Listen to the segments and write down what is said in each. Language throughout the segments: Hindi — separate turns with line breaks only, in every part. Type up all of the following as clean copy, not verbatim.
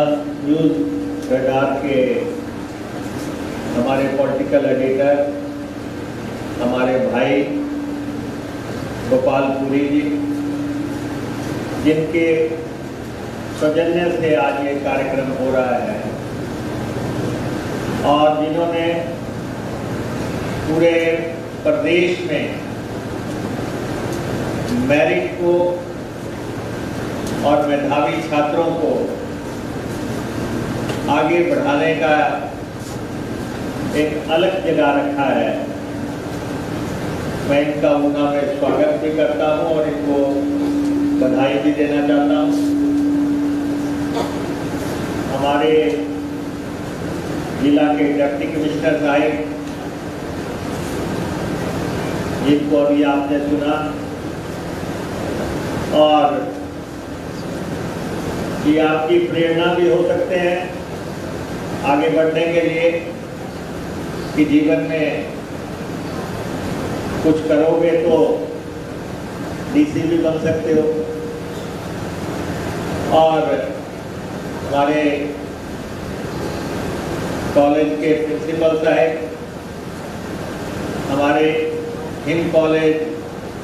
न्यूज़ रडार के हमारे पॉलिटिकल एडिटर, हमारे भाई गोपाल पुरी जी, जिनके सौजन्य से आज ये कार्यक्रम हो रहा है और जिन्होंने पूरे प्रदेश में मेरिट को और मेधावी छात्रों को आगे बढ़ाने का एक अलग जगह रखा है। मैं इनका उनका में स्वागत भी करता हूं और इनको बधाई भी देना चाहता हूं। हमारे जिला के डिप्टी कमिश्नर साहिब, जिनको अभी आपने सुना, और ये आपकी प्रेरणा भी हो सकते हैं आगे बढ़ने के लिए कि जीवन में कुछ करोगे तो डीसी भी बन सकते हो। और हमारे कॉलेज के प्रिंसिपल साहब, हमारे him college,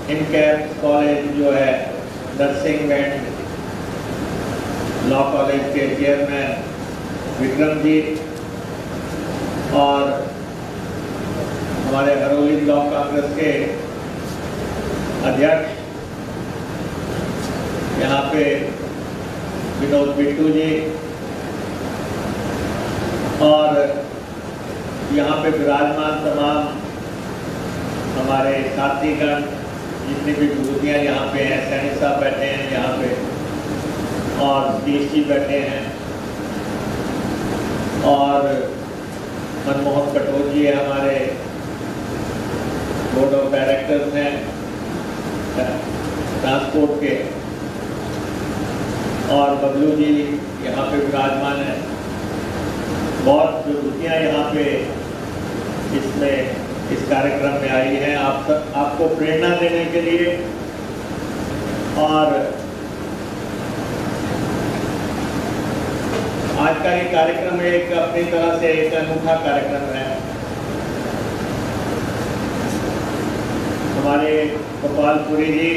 him camp college जो है नर्सिंग एंड लॉ कॉलेज के चेयरमैन विक्रम जी, और हमारे हरोली ब्लॉक कांग्रेस के अध्यक्ष यहाँ पे विनोद बिट्टू जी, और यहाँ पे विराजमान तमाम हमारे साथीगण, जितनी भी विभूतियाँ यहाँ पे हैं, सैनिक साहब बैठे हैं यहाँ पे और डीसी बैठे हैं, और मनमोहन कटोर जी हमारे बोर्ड ऑफ डायरेक्टर्स हैं ट्रांसपोर्ट के, और बबलू जी यहाँ पे विराजमान हैं। बहुत विभूतियाँ यहाँ पे इसमें इस कार्यक्रम में आई हैं आपको प्रेरणा देने के लिए। और आज का ये कार्यक्रम एक अपनी तरह से एक अनूठा कार्यक्रम है। हमारे गोपाल पुरी जी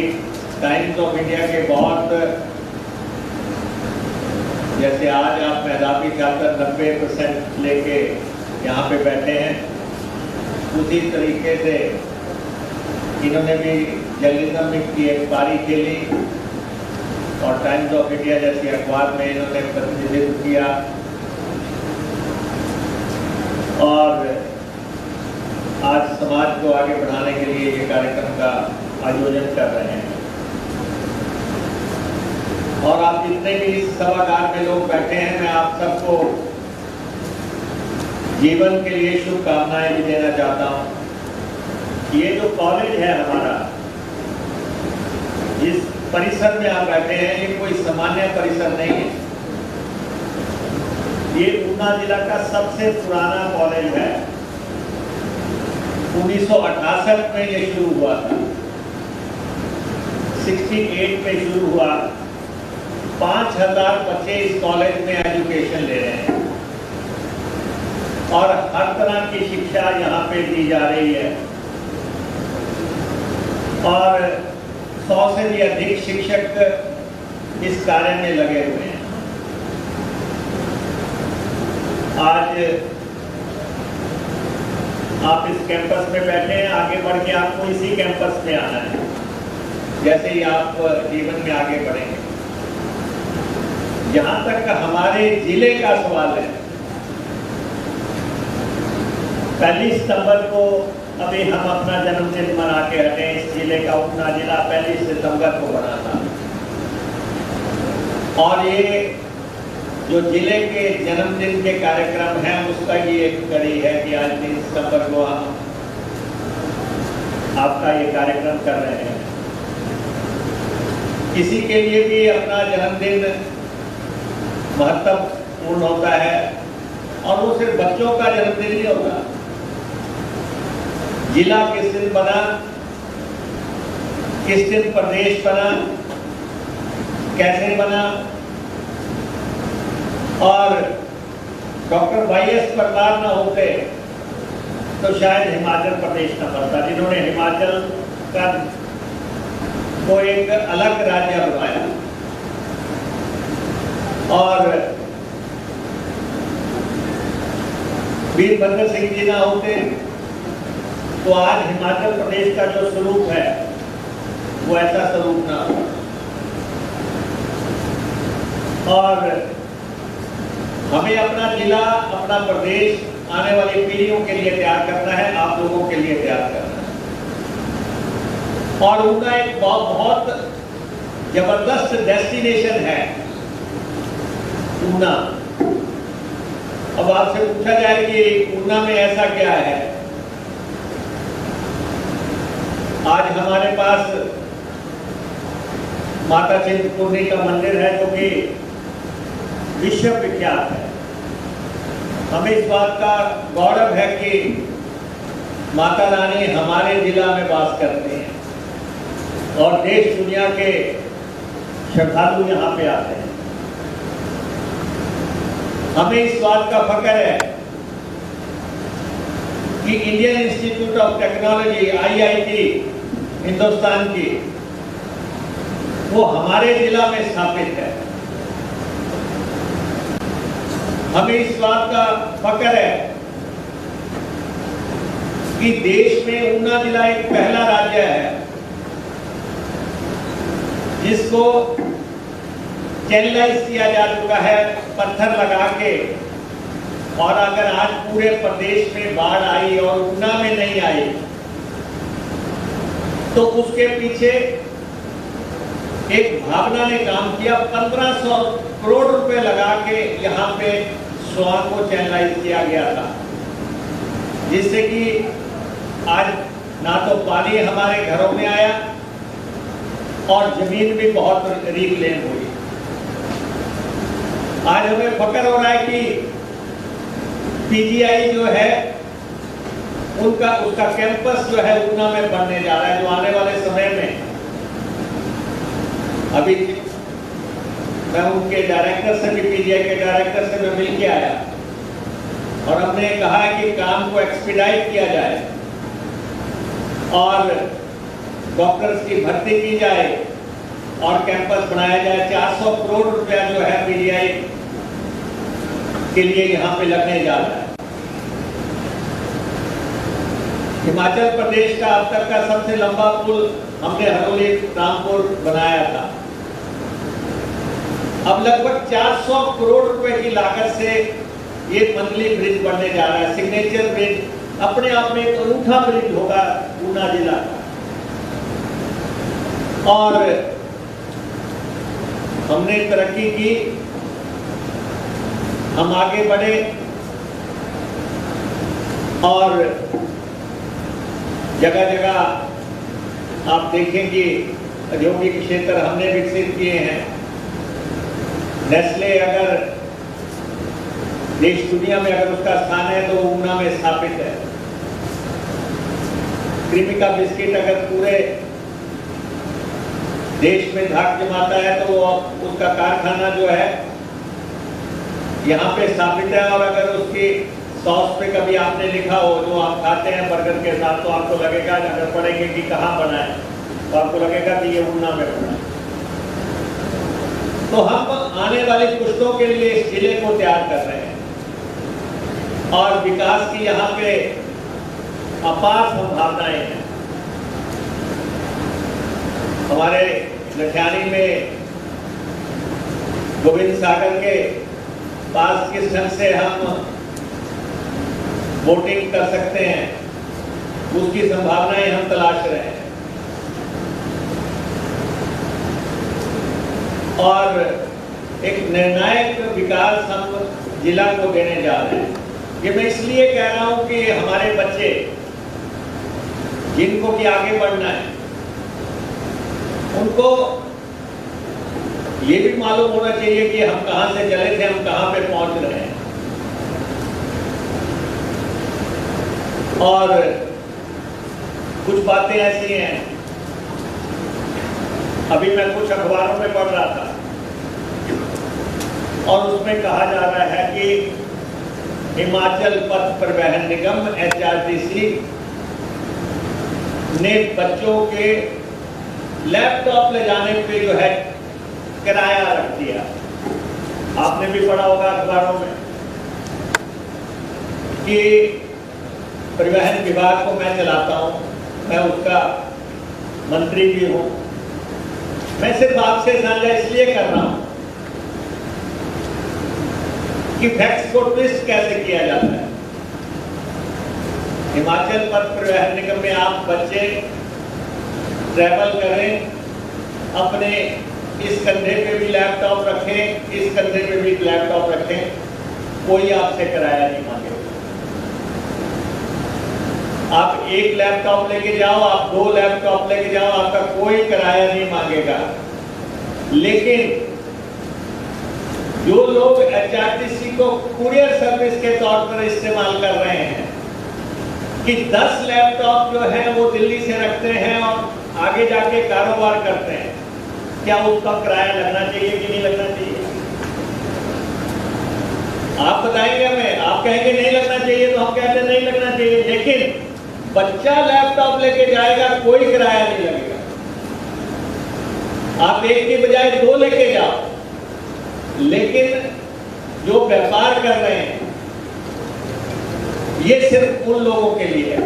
टाइम्स ऑफ इंडिया के बहुत, जैसे आज आप मेधावी छात्र 90% लेके यहाँ पे बैठे हैं, उसी तरीके से इन्होंने भी जर्नलिज्म की एक पारी खेली और टाइम्स ऑफ इंडिया जैसी अखबार में इन्होंने प्रतिनिधित्व किया और आज समाज को आगे बढ़ाने के लिए ये कार्यक्रम का आयोजन कर रहे हैं। और आप जितने भी इस सभागार में लोग बैठे हैं, मैं आप सबको जीवन के लिए शुभकामनाएं भी देना चाहता हूं। ये जो कॉलेज है हमारा, इस परिसर में आप बैठे हैं, ये कोई सामान्य परिसर नहीं है। ये ऊना जिला का सबसे पुराना कॉलेज है। 1968 में ये शुरू हुआ था, 68 में शुरू हुआ। 5000 बच्चे इस कॉलेज में एजुकेशन ले रहे हैं और हर तरह की शिक्षा यहाँ पे दी जा रही है, और 100 से भी अधिक शिक्षक इस कार्य में लगे हुए हैं। आज आप इस कैंपस में बैठे हैं, आगे बढ़ के आपको इसी कैंपस में आना है। जैसे ही आप जीवन में आगे बढ़ेंगे, जहां तक हमारे जिले का सवाल है, 1 सितंबर को अभी हम अपना जन्मदिन मना के हटे। इस जिले का ऊना जिला 1 सितंबर को बना था, और ये जो जिले के जन्मदिन के कार्यक्रम है उसका ये एक कड़ी है कि आज 3 सितंबर को हम आपका ये कार्यक्रम कर रहे हैं। किसी के लिए भी अपना जन्मदिन महत्वपूर्ण होता है, और वो सिर्फ बच्चों का जन्मदिन नहीं होता। जिला किस दिन बना, किस दिन प्रदेश बना, कैसे बना, और डॉक्टर वाई.एस. परमार न होते तो शायद हिमाचल प्रदेश न बनता, जिन्होंने हिमाचल का को एक अलग राज्य बनाया। और वीरभद्र सिंह जी ना होते तो आज हिमाचल प्रदेश का जो स्वरूप है वो ऐसा स्वरूप ना हो। और हमें अपना जिला, अपना प्रदेश आने वाली पीढ़ियों के लिए तैयार करना है, आप लोगों के लिए तैयार करना है। और ऊना एक बहुत जबरदस्त डेस्टिनेशन है ऊना। अब आपसे पूछा जाए कि ऊना में ऐसा क्या है। आज हमारे पास माता चिंतपूर्णी का मंदिर है जो कि विश्व विख्यात है। हमें इस बात का गौरव है कि माता रानी हमारे जिला में वास करती हैं और देश दुनिया के श्रद्धालु यहाँ पे आते हैं। हमें इस बात का फख्र है कि Indian institute of technology IIT Hindustan की वो हमारे जिला में स्थापित है। हमें इस बात का फख्र है कि देश में ऊना जिला एक पहला राज्य है जिसको चैनलाइज किया जा चुका है पत्थर लगा के। और अगर आज पूरे प्रदेश में बाढ़ आई और ऊना में नहीं आई तो उसके पीछे एक भावना ने काम किया। 1500 करोड़ रुपए लगा के यहाँ पे स्वान को चैनलाइज किया गया था, जिससे कि आज ना तो पानी हमारे घरों में आया और जमीन भी बहुत रिक्लेम हुई। आज हमें फख्र हो रहा है कि PGI जो है उसका कैंपस जो है ऊना में बनने जा रहा है, जो आने वाले समय में अभी मैं उनके डायरेक्टर से भी PGI के डायरेक्टर से मैं मिल के आया और हमने कहा कि काम को एक्सपीडाइट किया जाए और डॉक्टर्स की भर्ती की जाए और कैंपस बनाया जाए। 400 करोड़ रुपया जो है PGI के लिए यहाँ पे लगने जा रहा है। हिमाचल प्रदेश का अब तक का सबसे लंबा पुल हमने हरोली रामपुर बनाया था। अब लगभग 400 करोड़ रुपए की लागत से ये मंथली ब्रिज बनने जा रहा है। सिग्नेचर ब्रिज अपने आप में एक अनूठा ब्रिज होगा ऊना जिला का। और हमने तरक्की की, हम आगे बढ़े और जगह जगह आप देखेंगे औद्योगिक क्षेत्र हमने विकसित किए हैं। नेस्ले अगर देश दुनिया में अगर उसका स्थान है तो ऊना में स्थापित है। क्रीमिका बिस्किट अगर पूरे देश में धाक जमाता है तो उसका कारखाना जो है यहाँ पे स्थापित है। और अगर उसकी सॉस पे कभी आपने लिखा हो जो आप खाते हैं बर्गर के साथ, तो आपको लगेगा, अगर पढ़ेंगे कि कहाँ बना है तो आपको लगेगा कि ये ऊना में बना है। तो हम आने वाली पुश्तों के लिए इस जिले को तैयार कर रहे हैं और विकास की यहाँ पे अपार संभावनाएं हैं। हमारे लठियानी में गोविंद सागर के पास किस ढंग से हम बोटिंग कर सकते हैं, उसकी संभावनाएं हम तलाश रहे हैं। और एक निर्णायक विकास हम जिला को देने जा रहे हैं। ये मैं इसलिए कह रहा हूं कि हमारे बच्चे जिनको कि आगे बढ़ना है, उनको ये भी मालूम होना चाहिए कि हम कहां से चले थे, हम कहां पे पहुंच रहे हैं। और कुछ बातें ऐसी हैं, अभी मैं कुछ अखबारों में पढ़ रहा था और उसमें कहा जा रहा है कि हिमाचल पथ परिवहन निगम HRTC ने बच्चों के लैपटॉप ले जाने पे जो है किराया रख दिया। आपने भी पढ़ा होगा अखबारों में कि परिवहन विभाग को मैं चलाता हूं, मैं उसका मंत्री भी हूं। मैं सिर्फ आपसे साझा इसलिए कर रहा हूं कि फैक्ट्स को ट्विस्ट कैसे किया जाता है। हिमाचल पथ परिवहन निगम में आप बच्चे ट्रैवल करें, अपने इस कंधे पे भी लैपटॉप रखें, इस कंधे पे भी लैपटॉप रखें, कोई आपसे किराया नहीं मांगेगा। आप एक लैपटॉप लेके जाओ, आप 2 लैपटॉप लेके जाओ, आपका कोई किराया नहीं मांगेगा। लेकिन जो लोग HRTC को कुरियर सर्विस के तौर पर इस्तेमाल कर रहे हैं कि 10 लैपटॉप जो है वो दिल्ली से रखते हैं और आगे जाके कारोबार करते हैं, क्या उसका किराया लगना चाहिए कि नहीं लगना चाहिए? आप बताएंगे हमें, आप कहेंगे नहीं लगना चाहिए, तो हम कहते हैं नहीं लगना चाहिए। लेकिन बच्चा लैपटॉप लेके जाएगा, कोई किराया नहीं लगेगा। आप एक की बजाय 2 लेके जाओ, लेकिन जो व्यापार कर रहे हैं ये सिर्फ उन लोगों के लिए है।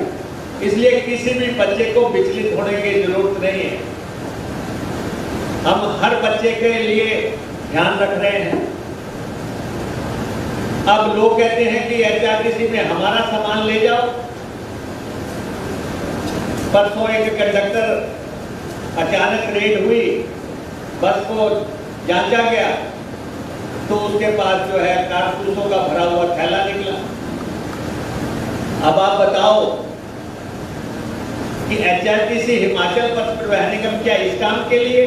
इसलिए किसी भी बच्चे को विचलित होने की जरूरत नहीं है। हम हर बच्चे के लिए ध्यान रख रहे हैं। अब लोग कहते हैं कि HRTC में हमारा सामान ले जाओ। परसों एक कंडक्टर अचानक रेड हुई, बस को जांचा गया तो उसके पास जो है कारतूसों का भरा हुआ थैला निकला। अब आप बताओ कि HRTC हिमाचल पथ परिवहन निगम क्या इस काम के लिए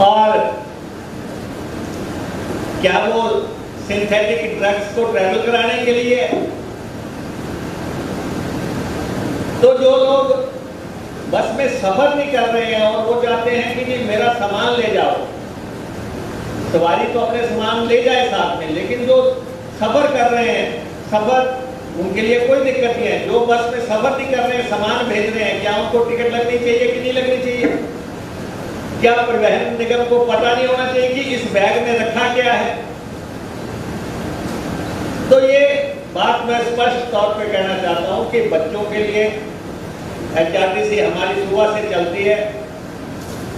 और क्या वो सिंथेटिक ड्रग्स को ट्रैवल कराने के लिए? तो जो लोग बस में सफर नहीं कर रहे हैं और वो चाहते हैं कि नहीं मेरा सामान ले जाओ, सवारी तो अपने सामान ले जाए साथ में, लेकिन जो सफर कर रहे हैं, सफर उनके लिए कोई दिक्कत नहीं है। जो बस में सफर नहीं कर रहे हैं, सामान भेज रहे हैं, क्या उनको टिकट लगनी चाहिए कि नहीं लगनी चाहिए? क्या परिवहन निगम को पता नहीं होना चाहिए कि इस बैग में रखा क्या है? तो ये बात मैं स्पष्ट तौर पे कहना चाहता हूं कि बच्चों के लिए HRTC हमारी सुबह से चलती है।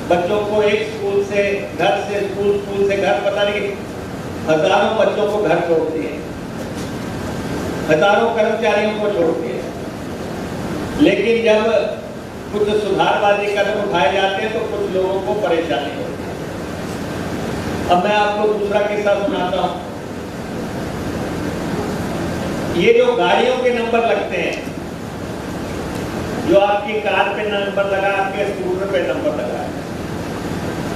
बच्चों को एक स्कूल से घर से स्कूल, स्कूल से घर, पता नहीं हजारों बच्चों को घर छोड़ती है, हजारों कर्मचारियों को छोड़ती है। लेकिन जब कुछ सुधारवादी कदम उठाए जाते हैं तो कुछ लोगों को परेशानी होती है। अब मैं आपको दूसरा किस्सा सुनाता हूं। ये जो गाड़ियों के नंबर लगते हैं, जो आपकी कार पे नंबर लगा, आपके स्कूटर पे नंबर लगा है,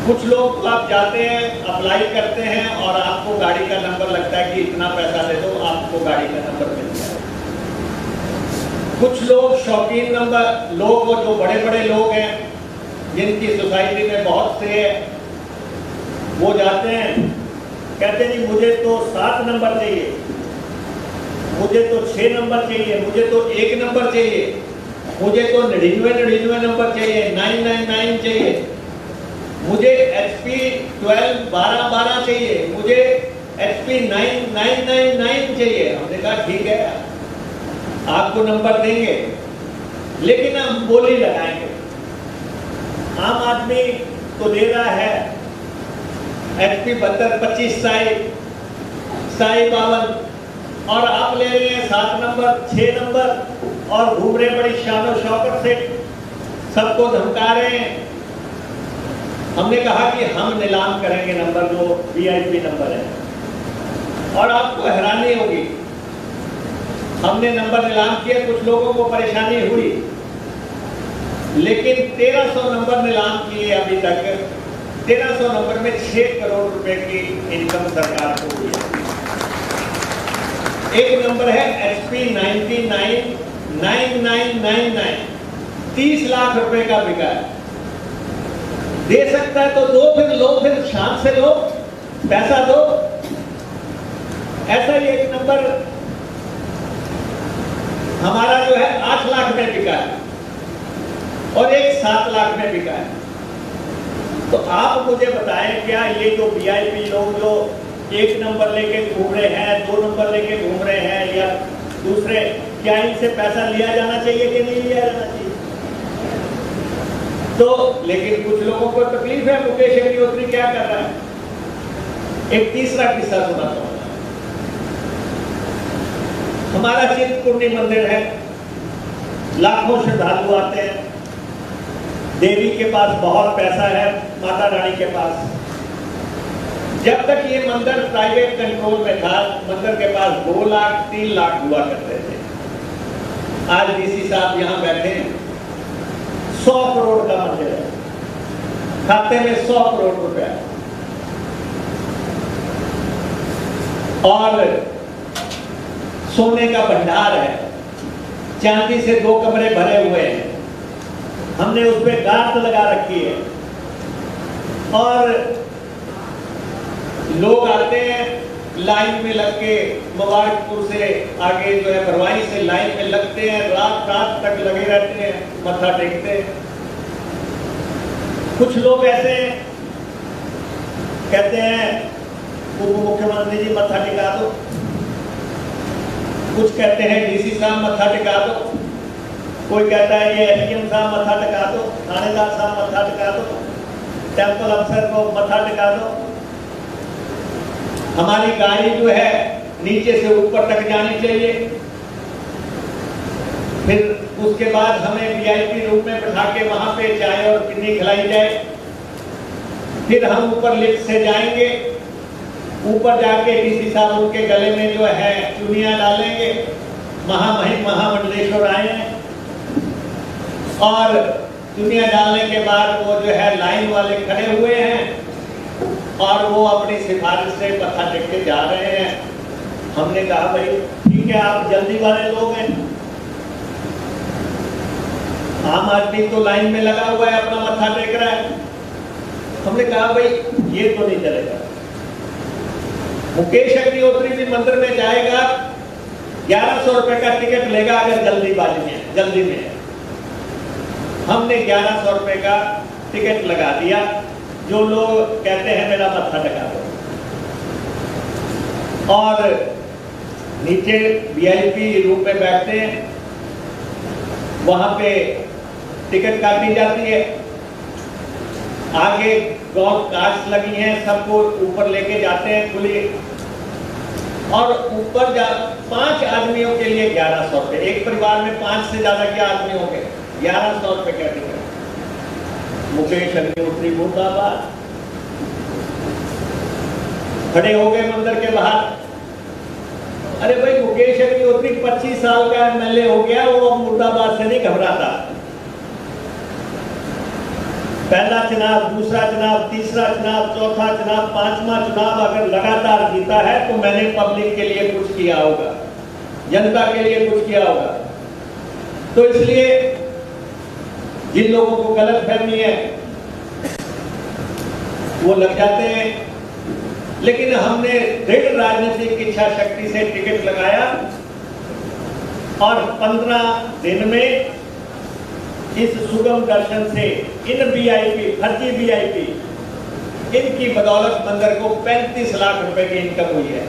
कुछ लोग तो आप जाते हैं, अप्लाई करते हैं और आपको गाड़ी का नंबर लगता है कि इतना पैसा दे दो, आपको गाड़ी का नंबर मिल जाए। कुछ लोग शौकीन नंबर लोग, वो जो बड़े बड़े लोग हैं जिनकी सोसाइटी में बहुत से है, वो जाते हैं, कहते नहीं मुझे तो 7 नंबर चाहिए, मुझे तो 6 नंबर चाहिए, मुझे तो 1 नंबर चाहिए, मुझे तो 99 नंबर चाहिए, 999 चाहिए, मुझे HP 12 चाहिए, मुझे HP 9999 चाहिए। हमने कहा ठीक है, आपको नंबर देंगे, लेकिन हम बोली लगाएंगे। आम आदमी तो दे रहा है HP 72, 25, 52, और आप ले रहे हैं 7 नंबर, 6 नंबर और घूम रहे बड़ी शान और शौकत से, सबको धमका रहे हैं। हमने कहा कि हम नीलाम करेंगे नंबर, जो VIP नंबर है, और आपको हैरानी होगी, हमने नंबर नीलाम किया, कुछ लोगों को परेशानी हुई, लेकिन 1300 नंबर नीलाम किए अभी तक। 1300 नंबर में 6 करोड़ रुपए की इनकम सरकार को हुई है। एक नंबर है HP 999999, 30 लाख रुपए का बिका है। दे सकता है तो दो, फिर लो, फिर शाम से लो, पैसा दो। ऐसा ही एक नंबर हमारा जो है 8 लाख में बिका है और एक 7 लाख में बिका है। तो आप मुझे बताएं, क्या ये जो वीआईपी लोग जो 1 नंबर लेके घूम रहे हैं, 2 नंबर लेके घूम रहे हैं या दूसरे, क्या इनसे पैसा लिया जाना चाहिए कि नहीं लिया जाना चाहिए? तो लेकिन कुछ लोगों को तकलीफ है। मुकेश अग्निहोत्री क्या कर रहा है? एक तीसरा किस्सा सुनाता हूं। हमारा चिंतपूर्णी मंदिर है, लाखों श्रद्धालु आते हैं, देवी के पास बहुत पैसा है, माता रानी के पास। जब तक ये मंदिर प्राइवेट कंट्रोल में था, मंदिर के पास 2 लाख 3 लाख हुआ करते थे। आज डीसी साहब यहां बैठे हैं, 100 करोड़ का मंदिर है, खाते में 100 करोड़ रुपया और सोने का भंडार है, चांदी से 2 कमरे भरे हुए हैं, हमने उस पर गार्ड लगा रखी है और लोग आते हैं लाइन में लग के, मुबारकपुर से आगे जो है बरवाई से लाइन में लगते हैं, रात रात तक लगे रहते हैं, मत्था टेकते हैं। कुछ लोग ऐसे कहते हैं उप मुख्यमंत्री जी मत्था टिका दो, कुछ कहते हैं डीसी साहब मत्था टिका दो, कोई कहता है ये एसडीएम साहब मत्था टिका दो, थानेदार साहब मत्था टिका दो, टेम्पल अफसर को मत्था टिका दो। हमारी गाड़ी जो है नीचे से ऊपर तक जानी चाहिए, फिर उसके बाद हमें वीआईपी रूम में बैठा के वहां पे चाय और पिन्नी खिलाई जाए, फिर हम ऊपर लिफ्ट से जाएंगे, ऊपर जाके डीसी साहब उनके गले में जो है चुनिया डालेंगे, महामहिम महामंडलेश्वर आए हैं, और चुनिया डालने के बाद वो जो है लाइन वाले खड़े हुए हैं और वो अपनी सिफारिश से मत्था टेक के जा रहे हैं। हमने कहा भाई ठीक है, आप जल्दी वाले लोग हैं, आम आदमी तो लाइन में लगा हुआ है, अपना मत्था टेक रहा है। हमने कहा भाई ये तो नहीं चलेगा। मुकेश अग्निहोत्री भी मंदिर में जाएगा, 1100 रुपए का टिकट लेगा अगर जल्दी में है। हमने 1100 रुपए का टिकट लगा दिया। जो लोग कहते हैं मेरा मत्था टिका दो, और नीचे वीआईपी रूम में बैठते हैं, वहां पे टिकट काटी जाती है, आगे गॉल्फ कार्ड्स लगी हैं, सबको ऊपर लेके जाते हैं खुली, और ऊपर 5 आदमियों के लिए 1100 रुपए। एक परिवार में 5 से ज्यादा क्या आदमी होंगे, 1100 रुपए का टिकट। मुकेश अग्निहोत्री मुर्दाबाद खड़े हो गए मंदिर के बाहर। अरे भाई मुकेश अग्निहोत्री 25 साल का एमएलए हो गया, वो मुर्दाबाद से नहीं घबराता। पहला चुनाव, दूसरा चुनाव, तीसरा चुनाव, चौथा चुनाव, 5वां चुनाव अगर लगातार जीता है तो मैंने पब्लिक के लिए कुछ किया होगा, जनता के लिए कुछ किया होगा। तो इसलिए जिन लोगों को गलत फहमी है वो लग जाते हैं, लेकिन हमने दृढ़ राजनीतिक इच्छा शक्ति से टिकट लगाया और 15 दिन में इस सुगम दर्शन से इन वीआईपी, फर्जी वीआईपी, इनकी बदौलत मंदिर को 35 लाख रुपए की इनकम हुई है।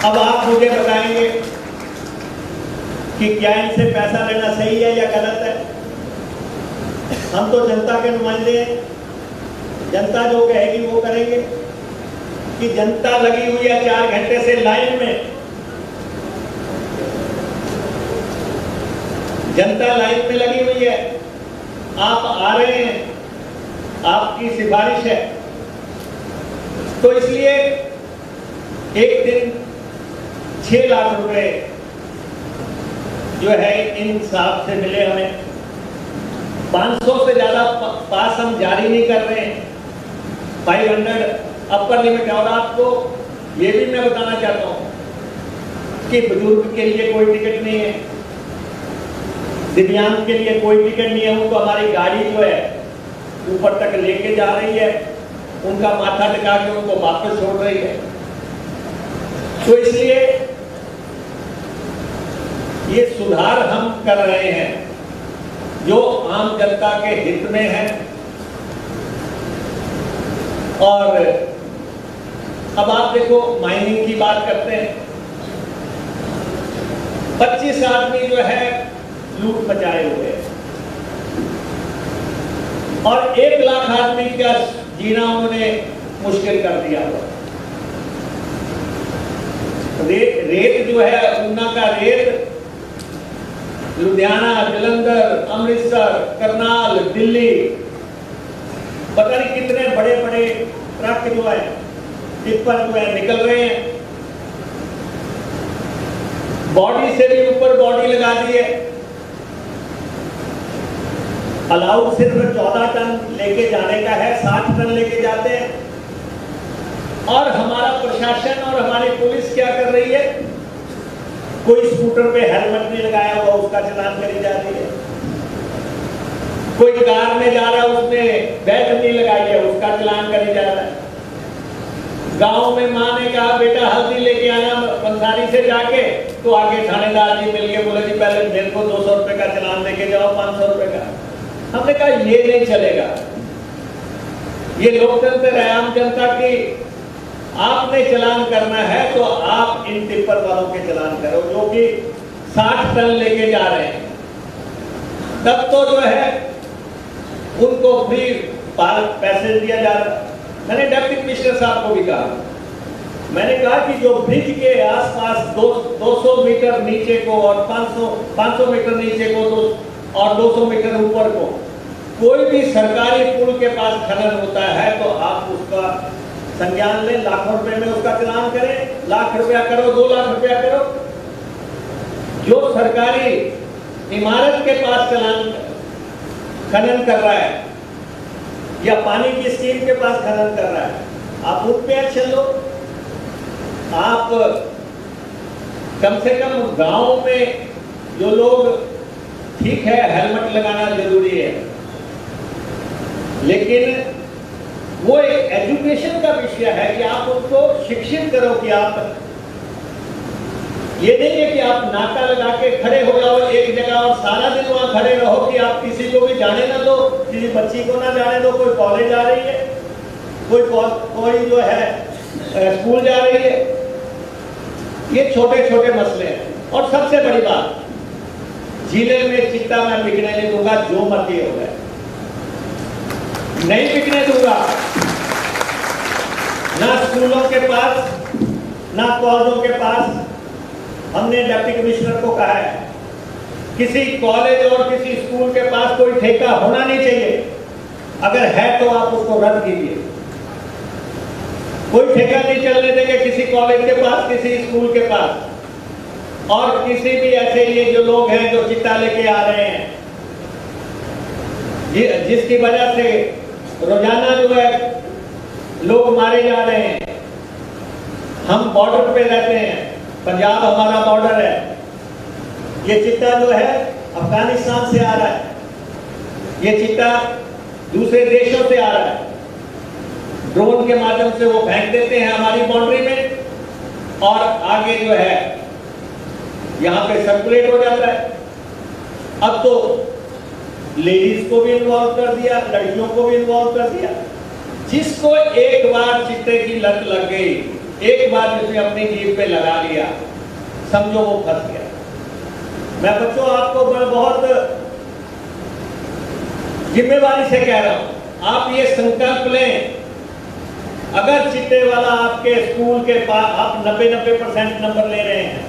अब आप मुझे बताएंगे कि क्या इनसे पैसा लेना सही है या गलत है? हम तो जनता के नुमाइंदे हैं, जनता जो कहेगी वो करेंगे। कि जनता लगी हुई है 4 घंटे से लाइन में, जनता लाइन में लगी हुई है, आप आ रहे हैं, आपकी सिफारिश है, तो इसलिए एक दिन 6 लाख रुपए जो है इन साहब से मिले हमें। 500 से ज्यादा पास हम जारी नहीं कर रहे हैं, 500 अपर लिमिट। और आपको ये भी मैं बताना चाहता हूं कि बुजुर्ग के लिए कोई टिकट नहीं है, दिव्यांग के लिए कोई टिकट नहीं है, उनको हमारी गाड़ी जो है ऊपर तक लेके जा रही है, उनका माथा टिका के उनको वापस छोड़ रही है। तो इसलिए ये सुधार हम कर रहे हैं जो आम जनता के हित में है। और अब आप देखो, माइनिंग की बात करते हैं, 25 आदमी जो है लूट मचाए हुए हैं और 1 लाख आदमी का जीना उन्होंने मुश्किल कर दिया हुआ। रेत जो है, ऊना का रेत लुधियाना, जलंधर, अमृतसर, करनाल, दिल्ली, पता नहीं कितने बड़े बड़े ट्रक जो है, टिप्पर जो है निकल रहे हैं। बॉडी से भी ऊपर बॉडी लगा दी है। अलाउड सिर्फ 14 टन लेके जाने का है, 60 टन लेके जाते हैं। और हमारा प्रशासन और हमारी पुलिस क्या कर रही है, कोई स्कूटर पे हेलमेट नहीं लगाया हुआ उसका चालान करी जा रही है, कोई कार में जा रहा है उसने बेल्ट नहीं लगाई है उसका चालान करी जा रहा है। गांव में माँ ने कहा बेटा हल्दी लेके आना पंसारी से जाके, तो आगे थानेदार जी मिलके बोले जी पहले मेरे को 200 रुपए का चालान लेके जाओ, 500 रुपए का। हमने कहा ये नहीं चलेगा, ये लोकतंत्र है आम जनता की। आपने चालान करना है तो आप इन टिप्पर वालों के चालान करो जो कि 60 टन लेके जा रहे हैं। तब तो जो है उनको फ्री पैसे दिया जा रहा है। मैंने डिप्टी कमिश्नर साहब को भी कहा, मैंने कहा कि जो ब्रिज के आसपास 200 मीटर नीचे को और 500 मीटर नीचे को और 200 मीटर ऊपर को कोई भी सरकारी पुल के पास खनन होता है तो आप उसका संज्ञान लें, लाखों रुपए में उसका चालान करें, लाख रुपया करो, 2 लाख रुपया करो। जो सरकारी इमारत के पास चालान खनन कर रहा है या पानी की स्कीम के पास खनन कर रहा है, आप उन पे एक्शन लो। आप कम से कम गांव में जो लोग, ठीक है हेलमेट लगाना जरूरी है, लेकिन वो एक एजुकेशन का विषय है कि आप उनको शिक्षित करो कि आप, ये नहीं है कि आप नाका लगा के खड़े हो जाओ एक जगह और सारा दिन वहां खड़े रहो कि आप किसी को भी जाने ना दो, किसी बच्ची को ना जाने दो, कोई कॉलेज जा रही है, कोई जो है स्कूल जा रही है। ये छोटे छोटे मसले हैं। और सबसे बड़ी बात, जिले में चिट्टा मैं बिकने नहीं दूंगा, जो मर्जी हो जाए, नहीं बिकने दूंगा। ना स्कूलों के पास, ना कॉलेजों के पास। हमने डिप्टी कमिश्नर को कहा है किसी कॉलेज और किसी स्कूल के पास कोई ठेका होना नहीं चाहिए, अगर है तो आप उसको रद्द कीजिए। कोई ठेका नहीं चलने देंगे किसी कॉलेज के पास, किसी स्कूल के पास। और किसी भी ऐसे ये जो लोग हैं जो चिट्टा लेके आ रहे हैं, जिसकी वजह से रोजाना जो है लोग मारे जा रहे हैं। हम बॉर्डर पे रहते हैं, पंजाब हमारा बॉर्डर है, ये चिट्टा जो है अफगानिस्तान से आ रहा है, ये चिट्टा दूसरे देशों से आ रहा है। ड्रोन के माध्यम से वो फेंक देते हैं हमारी बाउंड्री में और आगे जो है यहां पे सर्कुलेट हो जाता है। अब तो लेडीज को भी इन्वॉल्व कर दिया, लड़कियों को भी इन्वॉल्व कर दिया। जिसको एक बार चिट्टे की लत लग गई, एक बार जिसने अपनी जीभ पे लगा लिया, समझो वो फंस गया। मैं बच्चों आपको बहुत जिम्मेवारी से कह रहा हूं, आप ये संकल्प लें, अगर चिट्टे वाला आपके स्कूल के पास, आप 90% नंबर ले रहे हैं,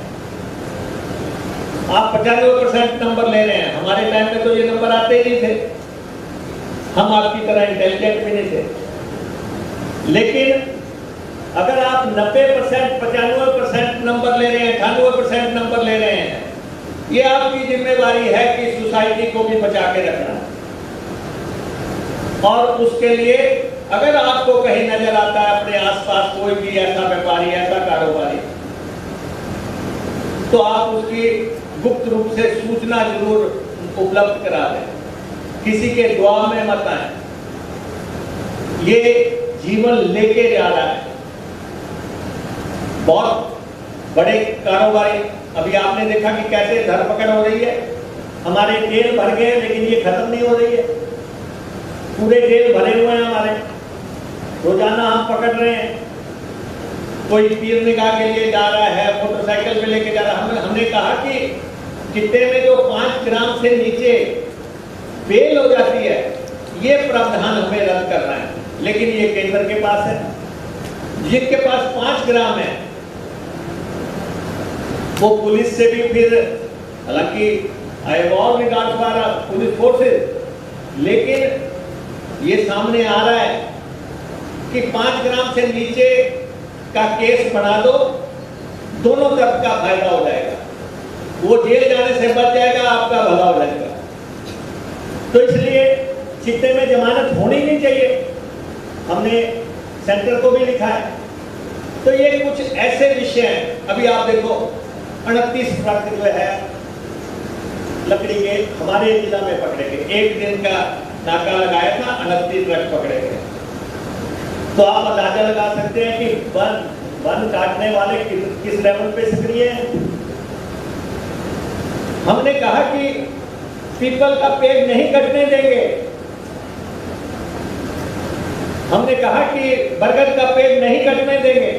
आप 95% नंबर ले रहे हैं। हमारे टाइम में तो ये नंबर आते ही नहीं थे, हम आपकी तरह इंटेलिजेंट भी नहीं थे। लेकिन अगर आप 90%, 95% नंबर ले रहे हैं, 98% नंबर ले रहे हैं, ये आपकी जिम्मेवारी है कि सोसाइटी को भी बचा के रखना। और उसके लिए अगर आपको कहीं नजर आता है अपने आसपास कोई भी ऐसा व्यापारी, ऐसा कारोबारी, तो आप उसकी गुप्त रूप से सूचना जरूर उपलब्ध करा दें। किसी के दुआ में मत आए। ये जीवन लेके जा रहा है। बहुत बड़े कारोबारी, अभी आपने देखा कि कैसे धरपकड़ हो रही है। हमारे जेल भर गए लेकिन ये खत्म नहीं हो रही है। पूरे जेल भरे हुए हैं हमारे, रोजाना हम पकड़ रहे हैं। कोई पीर निगाह के लिए जा रहा है, मोटरसाइकिल पे लेके जा रहा है। हमने कहा कि चिट्टे में जो 5 ग्राम से नीचे बेल हो जाती है, ये प्रावधान हमें रद्द करना है। लेकिन ये केंद्र के पास है, जिनके पास 5 ग्राम है वो पुलिस से भी फिर, हालांकि I all regard for police forces, लेकिन ये सामने आ रहा है कि 5 ग्राम से नीचे का केस बढ़ा दो, दोनों तरफ का फायदा हो जाएगा। वो जेल जाने से बच जाएगा, आपका भला हो जाएगा। तो इसलिए चिट्टे में जमानत होनी नहीं चाहिए, हमने सेंटर को भी लिखा है। तो ये कुछ ऐसे विषय हैं। अभी आप देखो 38 ट्रक जो है लकड़ी के हमारे जिला में पकड़े गए। एक दिन का नाका लगाया था, 38 ट्रक पकड़े गए। तो आप अंदाजा लगा सकते हैं कि वन काटने वाले किस लेवल पे सक्रिय हैं। हमने कहा कि पीपल का पेड़ नहीं कटने देंगे। हमने कहा कि बरगद का पेड़ नहीं कटने देंगे।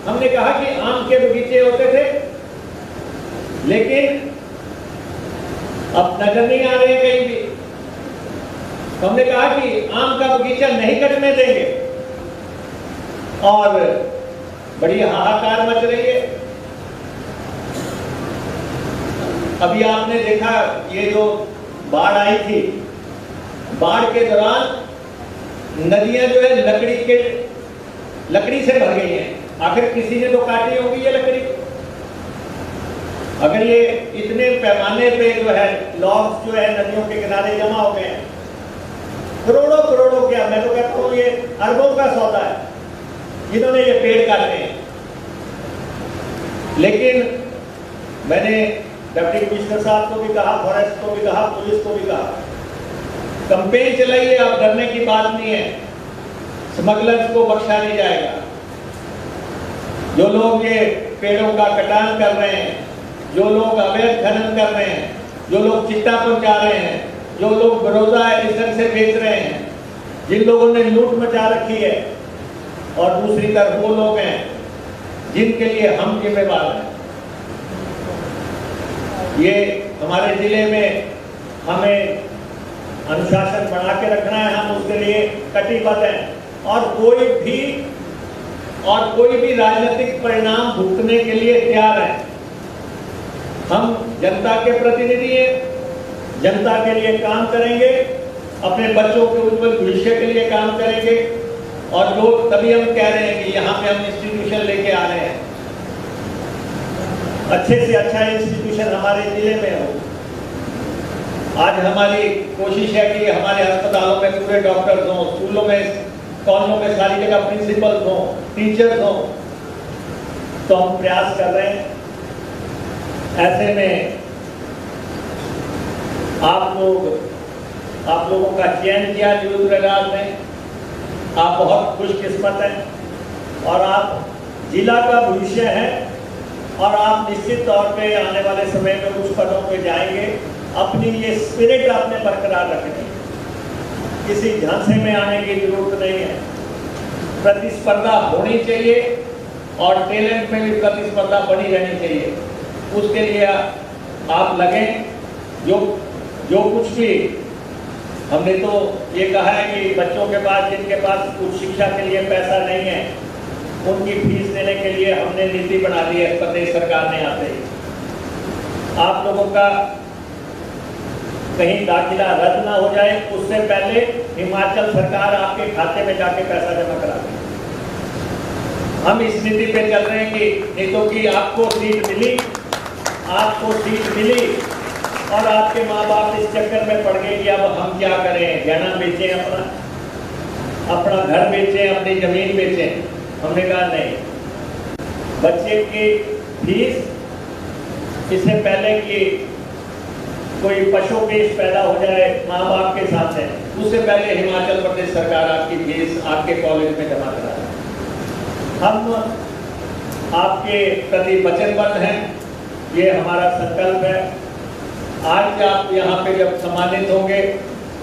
हमने कहा कि आम के बगीचे होते थे, लेकिन अब नजर नहीं आ रहे कहीं भी। तो हमने कहा कि आम का बगीचा नहीं कटने देंगे, और बड़ी हाहाकार मच रही है। अभी आपने देखा ये जो बाढ़ आई थी, बाढ़ के दौरान नदियां जो है लकड़ी से भर गई हैं। आखिर किसी ने तो काटी होगी ये लकड़ी। अगर ये इतने पैमाने पे जो है लॉग्स जो है नदियों के किनारे जमा हो गए हैं, करोड़ों क्या, मैं तो कहता हूँ ये अरबों का सौदा है जिन्होंने ये पेड़ काटे हैं। लेकिन मैंने डिप्टी कमिश्नर साहब को भी कहा, फॉरेस्ट को भी कहा, पुलिस को भी कहा, कैंपेन चलाइए, अब डरने की बात नहीं है। स्मगलर्स को बख्शा नहीं जाएगा। जो लोग ये पेड़ों का कटान कर रहे हैं, जो लोग अवैध खनन कर रहे हैं, जो लोग चिट्टा पहुंचा रहे हैं, जो लोग बरोदा एडिशन से बेच रहे हैं, जिन लोगों ने लूट मचा रखी है, और दूसरी तरफ वो लोग हैं जिनके लिए हम जिम्मेवार हैं। ये हमारे जिले में हमें अनुशासन बना के रखना है, हम उसके लिए कटिबद्ध हैं। और कोई भी राजनीतिक परिणाम भुगतने के लिए तैयार है। हम जनता के प्रतिनिधि हैं, जनता के लिए काम करेंगे, अपने बच्चों के उज्जवल भविष्य के लिए काम करेंगे। और लोग तभी हम कह रहे हैं कि यहाँ पे हम इंस्टीट्यूशन लेके आ रहे हैं, अच्छे से अच्छा इंस्टीट्यूशन हमारे जिले में हो। आज हमारी कोशिश है कि हमारे अस्पतालों में पूरे डॉक्टर्स हों, स्कूलों में, कॉलेजों में सारी जगह प्रिंसिपल्स हों, टीचर्स हों। तो हम प्रयास कर रहे हैं। ऐसे में आप लोगों का चयन किया दूरदराज में, आप बहुत खुशकिस्मत हैं और आप जिला का भविष्य हैं। और आप निश्चित तौर पे आने वाले समय में उस पदों पे जाएंगे। अपनी ये स्पिरिट आपने बरकरार रखनी, किसी झांसे में आने की जरूरत नहीं है। प्रतिस्पर्धा होनी चाहिए और टैलेंट में भी प्रतिस्पर्धा बनी रहनी चाहिए। उसके लिए आप लगें। जो कुछ भी हमने तो ये कहा है कि बच्चों के पास, जिनके पास उच्च शिक्षा के लिए पैसा नहीं है, उनकी फीस देने के लिए हमने नीति बना दी है प्रदेश सरकार ने आते ही। आप लोगों का कहीं दाखिला रद्द ना हो जाए, उससे पहले हिमाचल सरकार आपके खाते में जाके पैसा जमा करा दे। हम इस नीति पे चल रहे हैं कि नहीं तो कि आपको सीट मिली और आपके माँ बाप इस चक्कर में पड़ गए कि अब हम क्या करें, गहना बेचें, अपना घर बेचें, अपनी जमीन बेचें। हमने कहा नहीं, बच्चे की फीस इससे पहले कि कोई पशु पेश पैदा हो जाए माँ बाप के सामने, उससे पहले हिमाचल प्रदेश सरकार आपकी फीस आपके कॉलेज में जमा कराए। हम आपके प्रति वचनबद्ध हैं, ये हमारा संकल्प है। आज आप यहाँ पे जब सम्मानित होंगे,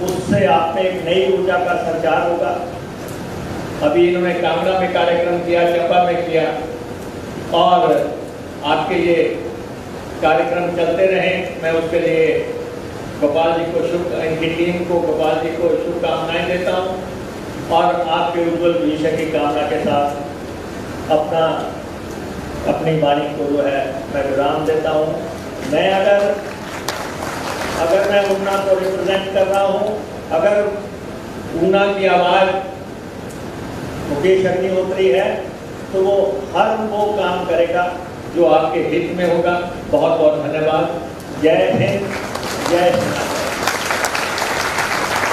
उससे आप में एक नई ऊर्जा का संचार होगा। अभी इन्होंने कांगड़ा में कार्यक्रम किया, चंबा में किया, और आपके ये कार्यक्रम चलते रहें। मैं उसके लिए गोपाल जी को इनकी टीम को, गोपाल जी को शुभकामनाएं देता हूँ, और आपके उज्जवल भविष्य की कामना के साथ अपनी वाणी को जो है मैं विराम देता हूँ। मैं अगर मैं ऊना को रिप्रेजेंट कर रहा हूँ, अगर ऊना की आवाज़ मुकेश अग्निहोत्री है, तो वो हर वो काम करेगा जो आपके हित में होगा। बहुत बहुत धन्यवाद। जय हिंद, जय हिंद।